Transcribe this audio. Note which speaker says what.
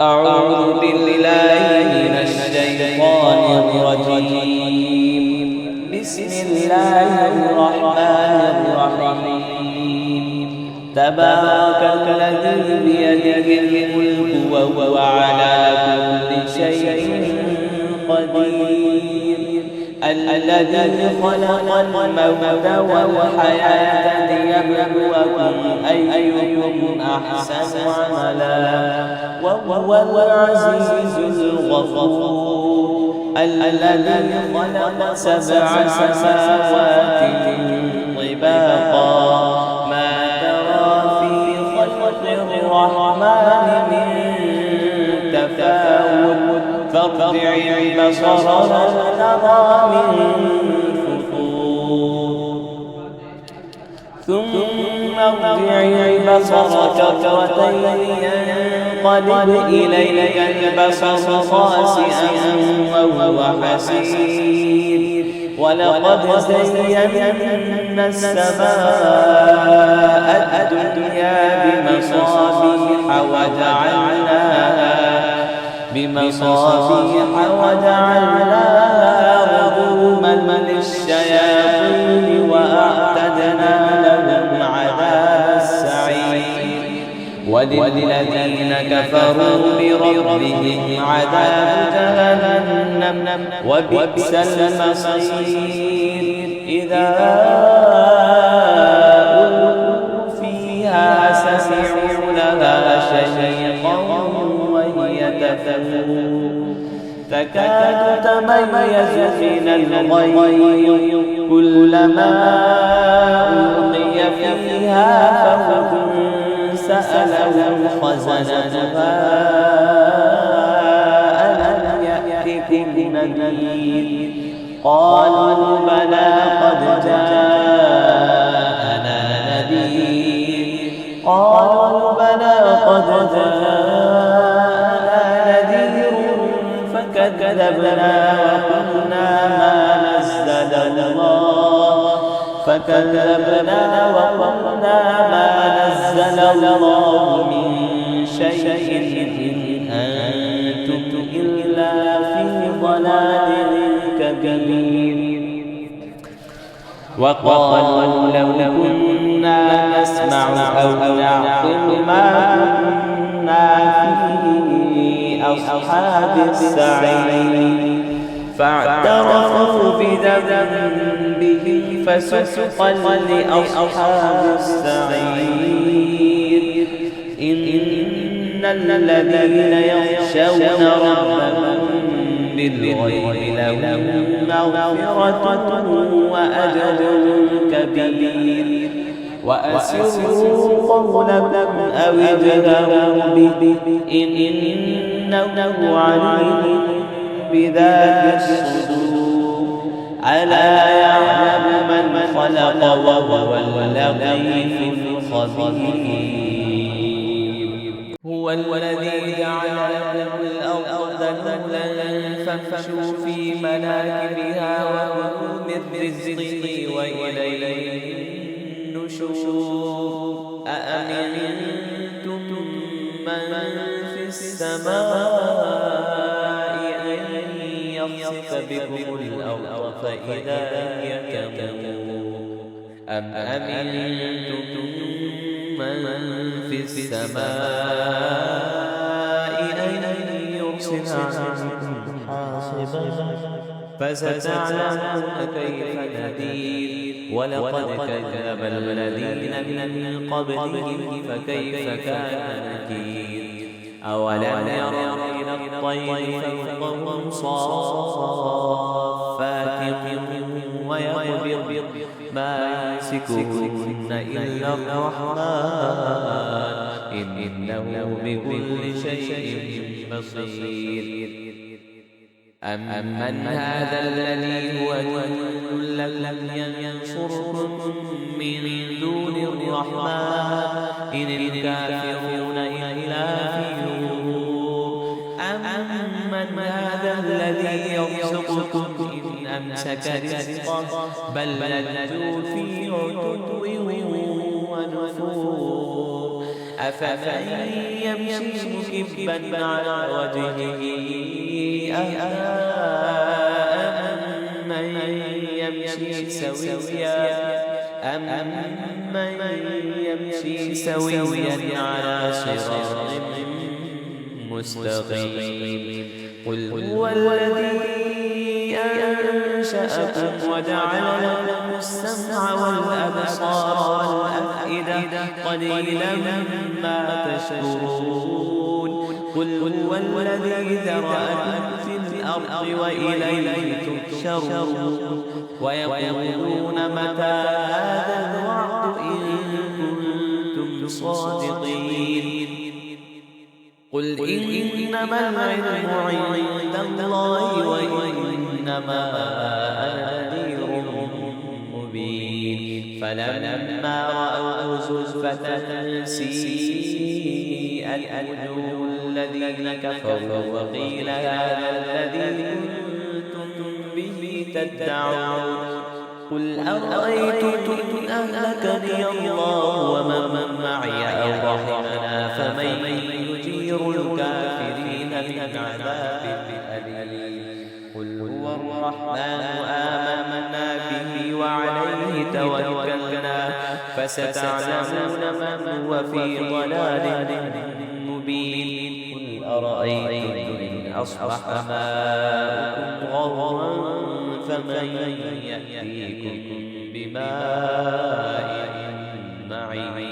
Speaker 1: أعوذ بالله من الشيطان الرجيم. بسم الله الرحمن الرحيم. تبارك الذي بيده الملك وهو على كل شيء قدير. الذي خلق الموت والحياة ليبلوكم أيكم أحسن عملا وهو العزيز الغفور. الذي خلق 7 سماوات طباقا ما ترى في خلق الرحمن من تفاوت فارجع البصر هل ترى من فطور ثم ارجع البصر كرتين ينقلب إليك البصر خاسئا وهو حسير. ولقد زينا السماء الدنيا بمصابيح وجعلناها رجوما للشياطين وأعتدنا لهم عذاب السعير. وللذين كفروا بربهم عذاب جهنم وبئس المصير. إذا ألقوا فيها سمعوا لها شهيقا وهي تفور تكاد تميز من الغيظ كلما ألقي فيها فوج سألهم خزنتها ألم يأتكم نذير قالوا بلى قد جاءنا نذير قالوا بلى قد جاءنا نذير فكذبنا وقلنا ما نزل الله من شيء إن أنتم إلا في ضلال كبير. وقالوا لو كنا نسمع أو نعقل ما كنا في أصحاب السعير فاعترفوا بذنبهم فسحقا لأصحاب السعير. إن الذين يخشون ربهم بالغيب لهم مغفرة وأجر كبير. وأسروا قولكم أو اجهروا به إنه عليم بذات الصدور. ألا يعلم من خلق وهو اللطيف الخبير. هو الذي جعل لكم الأرض ذللا فامشوا في مناكبها وكلوا من رزقه وإليه النشور. أأمنتم من في السماء أن يخسف بكم الأرض فإذا هي تمور أم أمنتم من في السماء أن يرسل عليكم حاصبا فستعلمون كيف نذير. ولقد كذب الذين من قبلهم فكيف كان نكير. أولم يروا إلى الطير فوقهم صافات ويقبض ما يمسكهن إلا الرحمن إنه بكل شيء بصير. أمن هذا الذي هو جند لم ينصركم من دون الرحمن إن الكافرون إلا في غرور. أمن هذا الذي يرزقكم إن أمسك رزقه بل لجوا في عتو ونفور. أفمن يمشي مكبا على وجهه أهدى أمن يمشي سويا على صراط مستقيم قل هو الذي أنشأكم وجعل لكم السمع والأبصار والأفئدة قليلا ما تشكرون قل هو الذي ذرأكم في الأرض وإليه تحشرون ويقولون متى هذا الوعد إن كنتم صادقين قل إنما العلم عند الله وإنما أنا نذير مبين فلما رأوا زلفة سيئت وجوه الذين كفروا وقيل هذا الذي كنتم به تدعون قل أرأيتم إن أهلكني الله ومن معي أو رحمنا فمن يجير الكافرين من عذاب أليم قل هو الرحمن آمنا به وعليه توكلنا فستعلمون من هو في ضلال مبين قل أرأيتم إن أصبح ماؤكم غورا فمن يأتيكم بماء معين